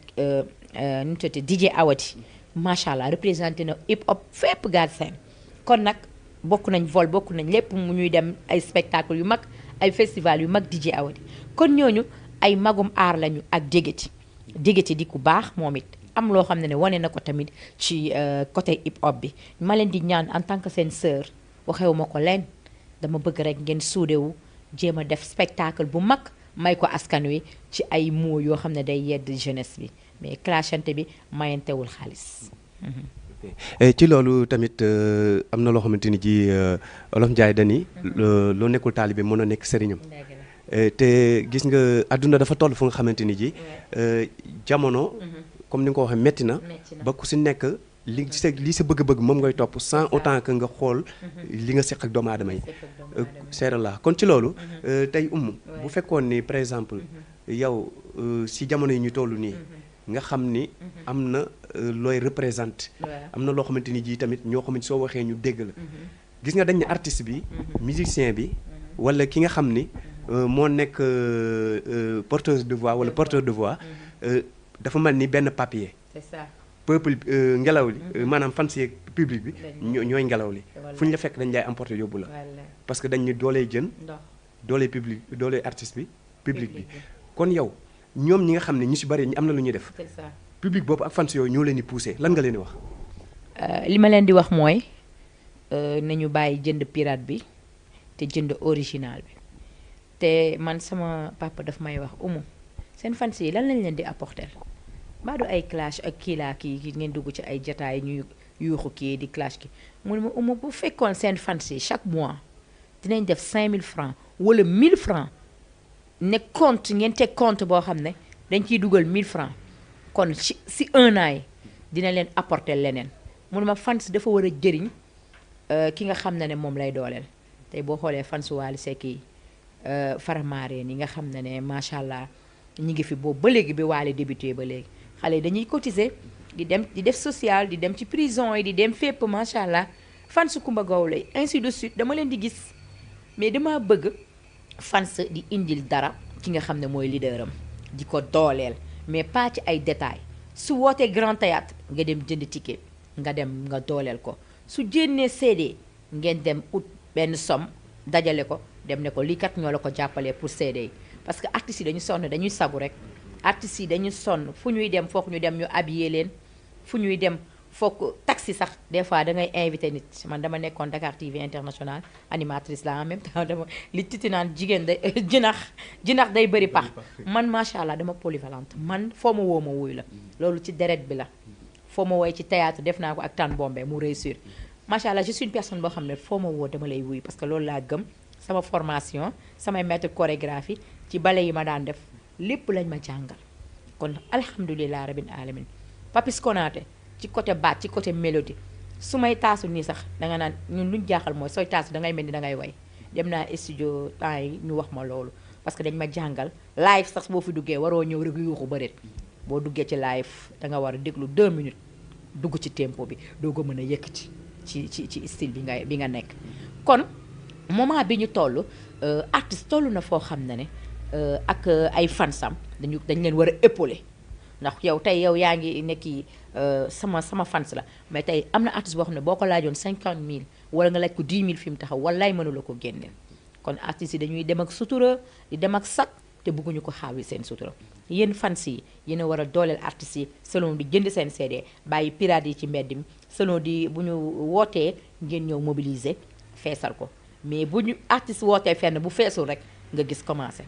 Speaker 2: nu tuddati DJ Awadi macha allah représenté na hip hop fépp Galsen kon nag bokk nañ vol bokk nañ lépp mu ñuy dem ay spectacle yu mag ay festival yu mag DJ Awadi kon ñooñu ay magum aar lañu ak Dégéti di ku baax moom it am loo xam ne wane na ko tamit ci côté hip hop bi ma leen di ñaan en tant que seen sœur waxewu ma ko leen dama bëgg rek ngeen suudewu jéem a def spectacle bu mag may ko askan wi ci ay mots yoo xam ne day yedd jeunesse bi mais clashante bi mayantewul xaalis.
Speaker 1: ci loolu tamit am na loo xamante ni ji Olof Njaay dani loo nekkul taalibe mën a nekk sëriñam te gis nga àdduna dafa toll fu nga xamante ni ji jamono comme ni nga ko waxee metti na ba ku si nekk li sa bëgg-bëgg moom ngay topp sans autant que nga xool li nga seq ak doomu aadama yi seera la kon ci loolu tey bu fekkoon ni par exemple yow si jamono yi ñu toll nii nga xam ni am na looy représente am na loo xamante ni ji tamit ñoo xamante soo waxee ñu dégg la gis nga dañ ne artiste bi musicien bi wala ki nga xam ni moo nekk porteuse de voix wala porteur de voix dafa mel ni benn papier.
Speaker 2: c'est ça.
Speaker 1: peuple ngelaw li maanaam fans yeeg public bi ñooy ngelaw li fu ñu la fekk dañ lay emporter yóbbu la parce que dañ ni doolee jën doolee public doolee artiste bi public bi kon yow ñoom ñi nga xam ne ñu si bari am na lu ñuy def public boobu ak fans yooyu ñoo leen di pousser lan nga leen di wax
Speaker 2: li ma leen di wax mooy nañu bàyyi jënd pirate bi te jënd original bi te man sama papa daf may wax seen fans yi lan lañ leen di apporter mbaa du ay clash ak kii laa kii ngeen dugg ci ay jataay ñuy yuuxu kii di clash ki mu ne ma bu fekkoon seen fans yi chaque mois dinañ def 5000 francs wala 1000 francs ne compte ngeen teg compte boo xam ne dañ ciy dugal 1000 francs kon si un an yi dina leen apporter leneen mu ne ma fans dafa war a jëriñ ki nga xam ne moom lay dooleel tey boo xoolee fans Wally Seck yi Faramareen yi nga xam ne macha allah ñi ngi fi boobu ba léegi bi Wally débuté ba léegi xale yi dañuy cotiser di dem di def social di dem ci prison yi di dem fépp macha allah fans Coumba Gawlo lay ainsi de suite dama leen di gis mais dama bëgg fans di indil dara ki nga xam ne mooy leader am di ko dooleel mais pas ci ay détails su wootee grand théâtre nga dem jënd ticket nga dem nga dooleel ko su jénnee CD ngeen dem ut benn somme dajale ko dem ne ko lii kat ñoo la ko jàppalee pour CD yi parce que artistes yi dañu sonn dañuy sagu rek artistes yi dañu sonn fu ñuy dem foog ñu dem ñu habillé leen fu ñuy dem foog taxi sax des fois da ngay invité nit man dama nekkoon Dakar TV International animatrice la en même temps dama li titi naan jigéen day jinax day bëri pax man macha allah dama polyvalente man foo ma woo ma wuyu la loolu ci deret bi la foo ma woy ci théâtre def naa ko ak Tan Bombé mu réussir macha allah je suis une personne boo xam ne foo ma woo dama lay wuyu parce que loolu laa gëm sama formation samay maître chorégraphie ci bale yi ma daan def lépp lañ ma jàngal kon alhamdulilah rabbil alamin Papis Konaté ci côté baat ci côté mélodie su may taasu nii sax danga naan ñun luñ jaaxal mooy sooy taasu dangay mel ni dangay way dem naa studio temps yi ñu wax ma loolu parce que dañ ma jàngal live sax boo fi duggee waroo ñëw rek yuuxu bëreet boo duggee ci live danga war a déglu 2 minutes dugg ci tempo bi doo ko mën a yëkkati ci style bi nga nekk kon moment bi ñu toll artiste toll na foo xam ne ak ay fansam dañ leen war a épauler ndax yow tey yow yaa ngi nekki sama fans la mais tey am na artiste boo xam ne boo ko laajoon 50 000 wala nga laaj ko 10 000 fi mu taxaw wallaay mënula ko génneel kon artistes yi dañuy dem ak sutura di dem ak sac te bëgguñu ko xaawi seen sutura yéen fans yi yéen a war a dooleel artistes yi selon di jënd seen CD bàyyi pirate yi ci mbedd mi selon di bu ñu wootee ngeen ñëw mobiliser feesal ko mais bu ñu artiste wootee fenn bu feesul rek nga gis commencé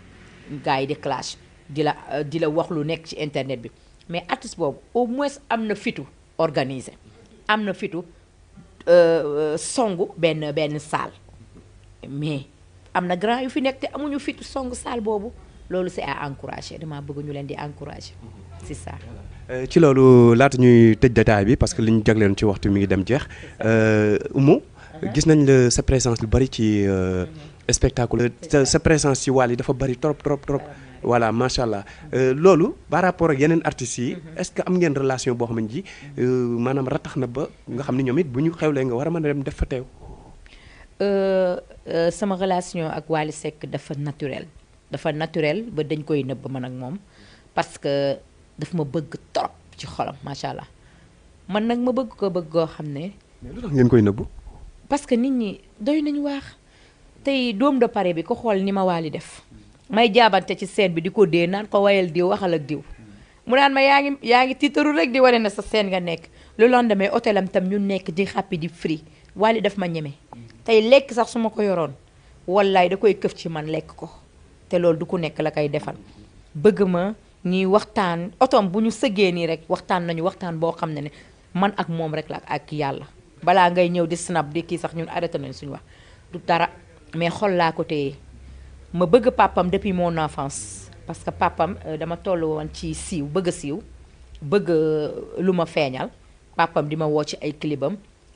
Speaker 2: gars yi di clash di la wax lu nekk ci internet bi mais artiste boobu au moins am na fitu organiser am na fitu songu benn salle mais am na grand yu fi nekk te amuñu fitu songu salle boobu loolu c'est à encourager dama bëgg ñu leen di encourager c'est ça.
Speaker 1: ci loolu laata ñuy tëj détail bi parce que li ñu jagleen ci waxtu mi ngi dem jeex Oumou gis nañ la sa présence lu bari ci spectacle sa présence ci Wally dafa bari trop voilà macha allah loolu par rapport ak yeneen artistes yi est-ce que am ngeen relation boo xam ne ji maanaam ratax na ba nga xam ne ñoom it bu ñu xewlee nga war a mën a dem def fa teew.
Speaker 2: sama relation ak Wally Seck dafa naturel ba dañ koy nëbb man ak moom parce que daf ma bëgg trop ci xolam macha allah man nag ma bëgg ko bëgg goo xam ne.
Speaker 1: mais lu tax ngeen koy nëbb.
Speaker 2: parce que nit ñi doy nañu waax tey doom de pare bi ko xool ni ma Wally def. may jaabante ci scène bi di ko dee naan ko wayal diw waxal ak diw mu naan ma yaa ngi tiitaru rek di wane na sa scène nga nekk le lendemain hôtelam tam ñu nekk di xàppi di free Wally daf ma ñeme tey lekk sax su ma ko yoroon wallaay da koy këf ci man lekk ko te loolu du ku nekk la koy defal bëgg ma ñuy waxtaan otom bu ñu sëggee nii rek waxtaan nañu waxtaan boo xam ne man ak moom rek la ak yàlla balaa ngay ñëw di snap di kii sax ñun arrêté nañ suñu wax du dara mais xol laa ko téye ma bëgg papam depuis mon enfance parce que papam dama toll woon ci siiw bëgg a siiw bëgg lu ma feeñal papam di ma woo ci ay clipam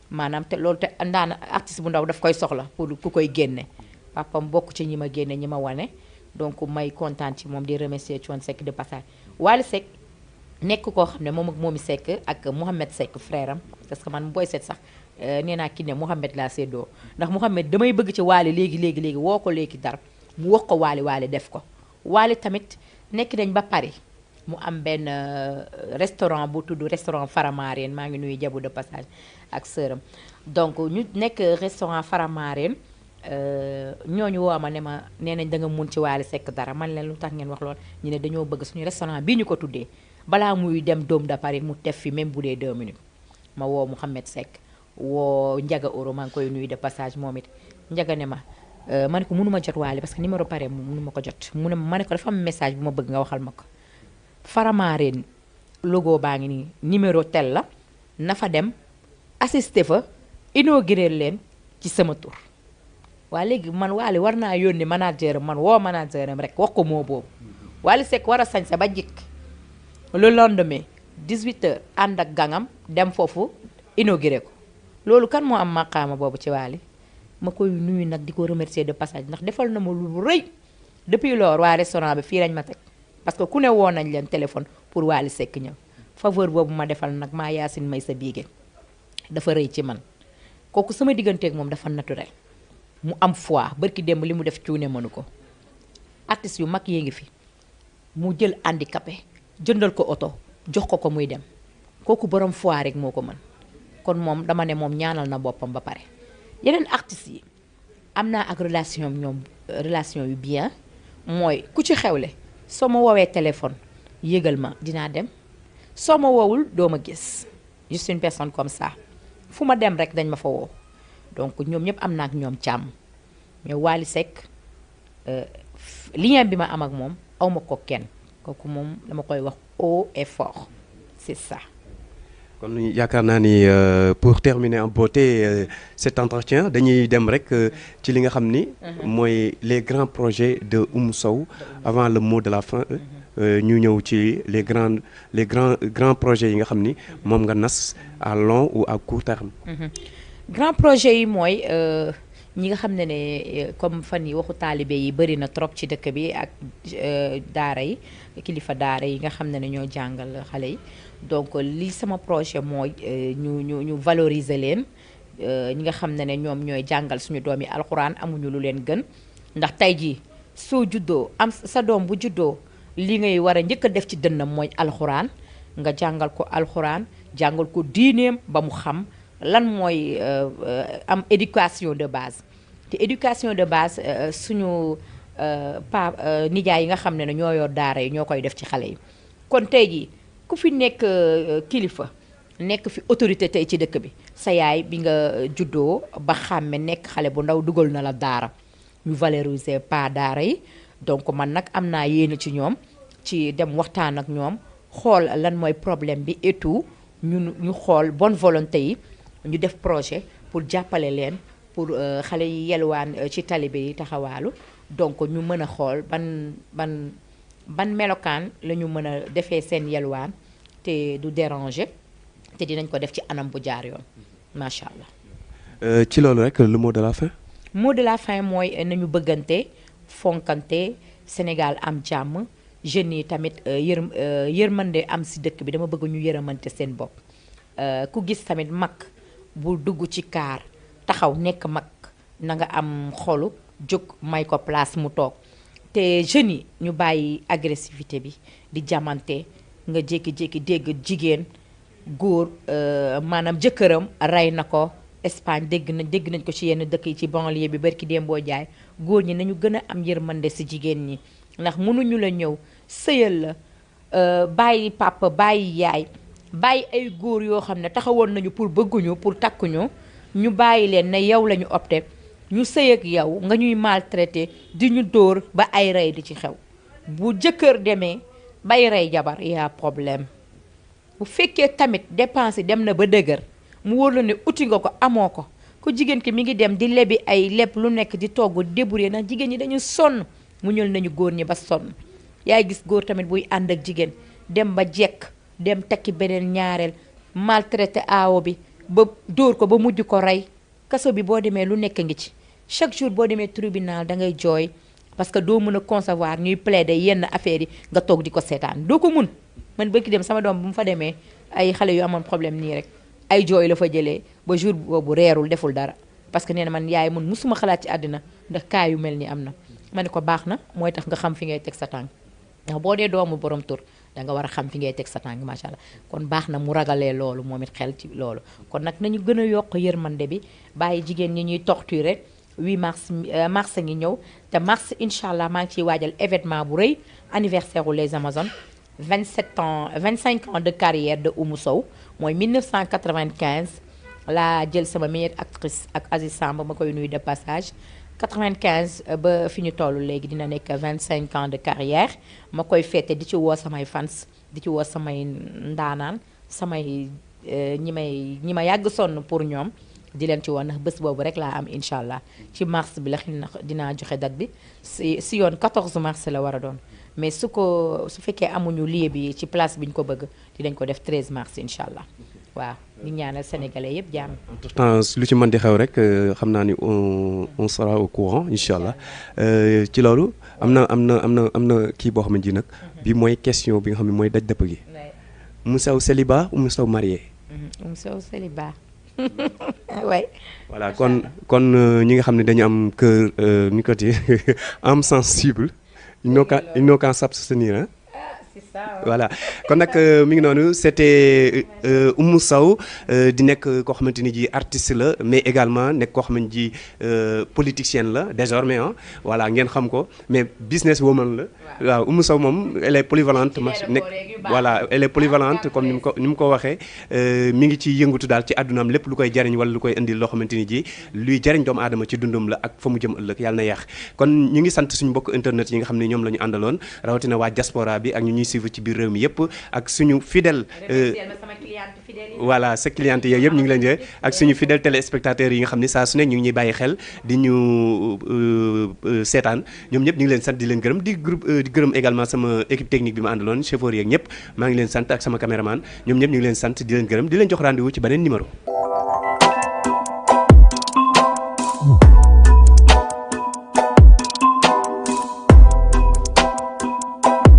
Speaker 2: maanaam te loolu te ndaana artiste bu ndaw daf koy soxla pour ku koy génne papam bokk ci ñi ma génne ñi ma wane donc may kontaan ci moom di remercier Thione Seck de passage Wally Seck nekk koo xam ne moom ak Momy Seck ak Mouhamed Seck frère am parce que man booy seet sax nee naa ki ne Mouhamed laa séddoo ndax Mouhamed damay bëgg ci Wally léegi woo ko léegi dara mu wax ko Wally def ko Wally tamit nekk nañ ba Paris mu am benn restaurant bu tudd restaurant Faramareen maa ngi nuyu Jabu de passage ak sëram donc ñu nekk restaurant Faramareen ñooñu woo ma ne ma nee nañ da nga mun ci Wally Seck dara man leen lu tax ngeen wax lool ñu ne dañoo bëgg suñu restaurant bii ñu ko tuddee balaa muy dem Dôme de Paris mu def fi même bu dee 2 minutes ma woo Mouhamed Seck woo Ndiaga Euro maa ngi koy nuyu de passage moom it Ndiaga ne ma ma ne ko mënuma jot Wally parce que numéro pare mu mënuma ko jot mu ne ma ne ko dafa am message bu ma bëgg nga waxal ma ko Faramareen logo baa ngi nii numéro tel la na fa dem assister fa inauguré leen ci sama tur waa léegi man Wally war naa yónni manager man woo manager am rek wax ko moo boobu Wally Seck war a sañse ba jikk le lendemain 18h ànd ak gangam dem foofu inauguré ko loolu kan moo am maqaama boobu ci Wally ma koy nuyu nag di ko remercier de passage ndax defal na ma lu rëy depuis lors waa restaurant bi fii lañ ma teg parce que ku ne woo nañ leen téléphone pour Wally Seck ñëw faveur boobu ma defal nag maa Yacine may sa biige dafa rëy ci man kooku sama digganteeg moom dafa naturel mu am foi barki démb li mu def cuune mënu ko artistes yu mag yee ngi fi mu jël handicapé jëndal ko oto jox ko muy dem kooku borom foi rek moo ko mën kon moom dama ne moom ñaanal na boppam ba pare yeneen artistes yi am naa ak ñoom relation yu bien mooy ku ci xewle soo ma woowee téléphone yëgal ma dinaa dem soo ma woowul doo ma gis je suis une personne comme ça fu ma dem rek dañ ma fa woo donc ñoom ñëpp am naa ak ñoom càmm mais Wally Seck lien bi ma am ak moom awma ko kenn kooku moom dama koy wax haut et fort c'est ça.
Speaker 1: kon yaakaar naa ni pour terminer en beauté cet entretien dañuy dem rek ci li nga xam ni. mooy les grands projets de Oumou Sow avant le mot de la fin. ñu ñëw ci les grands projets yi nga xam ni moom nga nas à long ou à court terme.
Speaker 2: grand projet yi mooy ñi nga xam ne comme fan yi waxu taalibe yi bëri na trop ci dëkk bi ak daara yi kilifa daara yi nga xam ne ñoo jàngal xale yi donc li sama projet mooy ñu valoriser leen ñi nga xam ne ñoom ñooy jàngal suñu doom yi alxuraan amuñu lu leen gën ndax tey jii soo juddoo am sa doom bu juddoo li ngay war a njëkk a def ci dënnam mooy alxuraan nga jàngal ko alxuraan jàngal ko diineem ba mu xam lan mooy am éducation de base te éducation de base suñu nijaay yi nga xam ne ñoo yor daara yi ñoo koy def ci xale yi kon tey jii ku fi nekk kilifa nekk fi autorité tey ci dëkk bi sa yaay bi nga juddoo ba xàmme nekk xale bu ndaw dugal na la daara ñu valoriser pas daara yi donc man nag am naa yéene ci ñoom ci dem waxtaan ak ñoom xool lan mooy problème bi et tout ñu xool bonne volonté yi ñu def projet pour jàppale leen pour xale yi yelwaan ci talibe yi taxawaalu donc ñu mën a xool ban melokaan la ñu mën a defee seen yelwaan te du déranger te dinañ ko def ci anam bu jaar yoon macha allah.
Speaker 1: ci loolu rek le mot de la fin.
Speaker 2: mot de la fin mooy nañu bëggante fonkante Sénégal am jàmm jeunes yi tamit yërmande am si dëkk bi dama bëgg ñu yërëmante seen bopp ku gis tamit mag bu dugg ci kaar taxaw nekk mag na nga am xolu jóg may ko place mu toog te jeunes yi ñu bàyyi agressivité bi di jamante nga jékki-jékki dégg jigéen góor maanaam jëkkëram rey na ko Espagne dégg nañ ko ci yenn dëkk yi ci banlieue bi barki Dembo Jaay góor ñi nañu gën a am yërmande si jigéen ñi ndax mënuñu la ñëw sëyal la bàyyi papa bàyyi yaay bàyyi ay góor yoo xam ne taxawoon nañu pour bëgguñu pour takkuñu ñu bàyyi leen ne yow lañu opté ñu sëy ak yow nga ñuy maltraité di ñu dóor ba ay rey di ci xew bu jëkkër demee bay rey jabar yaa problème bu fekkee tamit dépense dem na ba dëgër mu wóor la ne uti nga ko amoo ko ku jigéen ki mi ngi dem di lebi ay leb lu nekk di togg débrouiller ndax jigéen ñi dañu sonn muñal nañu góor ñi ba sonn. yaay gis góor tamit buy ànd ak jigéen dem ba jekk dem tekki beneen ñaareel maltraité aawo bi ba dóor ko ba mujj ko rey kaso bi boo demee lu nekk ngi ci chaque jour boo demee tribunal da ngay jooy parce que doo mën a concevoir ñuy plaider yenn affaires yi nga toog di ko seetaan doo ko mun. man bëgg dem sama doom bu mu fa demee ay xale yu amoon problème nii rek ay jooy la fa jëlee ba jour boobu reerul deful dara parce que nee na man yaay mun musuma xalaat ci àddina ndax kaa yu mel ni am na. ma ne ko baax na mooy tax nga xam fi ngay teg sa tànk ndax boo dee doomu borom tur da nga war a xam fi ngay teg sa tànk macha allah kon baax na mu ragalee loolu moom it xel ci loolu. kon nag nañu gën a yokk yërmande bi bàyyi jigéen ñi ñuy torturer 8 mars ngi ñëw te mars incha allah maa ngi ciy waajal événement bu rëy anniversaire u les Amazones 25 ans de carrière de Oumou Sow mooy 1995 laa jël sama meilleure actrice ak Aziz Samba ma koy nuyu de passage 95 ba fi ñu toll léegi dina nekk 25 ans de carrière ma koy fête di ci woo samay fans di ci woo samay ndaanaan samay ñi ma yàgg sonn pour ñoom di leen ci woo ndax bés boobu rek laa am incha allah ci mars bi la dinaa joxe date bi si yoon 14 mars la war a doon mais su fekkee amuñu lieu bi ci place bi ñu ko bëgg dinañ ko def 13 mars incha allah waaw di ñaanal sénégalais yëpp jàmm.
Speaker 1: entre temps lu ci mën di xew rek xam naa ni on sera au courant incha allah ci loolu am na kii boo xamante ni nag bi mooy question bi nga xam ne mooy daj dëpp gi. Oumou Sow célibat Oumou Sow marié.
Speaker 2: Oumou Sow célibat ouais.
Speaker 1: voilà kon ñi nga xam ne dañu am cœur ni ko ti âme sensible ils n'ont qu'à s'abstenir hein. Voilà kon nag mi ngi noonu c'était Oumou Sow di nekk koo xamante ni ji artiste la mais également nekk koo xamante ji politicienne la désormais ah voilà ngeen xam ko mais business woman la waaw Oumou Sow moom elle est polyvalente voilà elle est polyvalente comme ni mu ko waxee mi ngi ci yëngatu daal ci àddunaam lépp lu koy jariñ wala lu koy indil loo xamante ni ji luy jariñ doomu aadama ci dundam la ak fa mu jëm ëllëg yàlla na yeex kon ñu ngi sant suñu mbokk internet yi nga xam ne ñoom la ñu àndaloon rawatina waa diaspora bi ak ñu ñuy suivre ci biir réew mi yëpp ak suñu fidèle voilà sa cliente yooyu yëpp ñu ngi leen di ak suñu fidèle téléspectateurs yi nga xam ne saa su ne ñu ngi ñuy bàyyi xel di ñu seetaan ñoom ñëpp ñu ngi leen sant di leen gërëm di gërëm également sama équipe technique bi ma àndaloon chauffeur yeeg ñëpp maa ngi leen sant ak sama caméraman ñoom ñëpp ñu ngi leen sant di leen gërëm di leen jox rendez-vous ci beneen numéro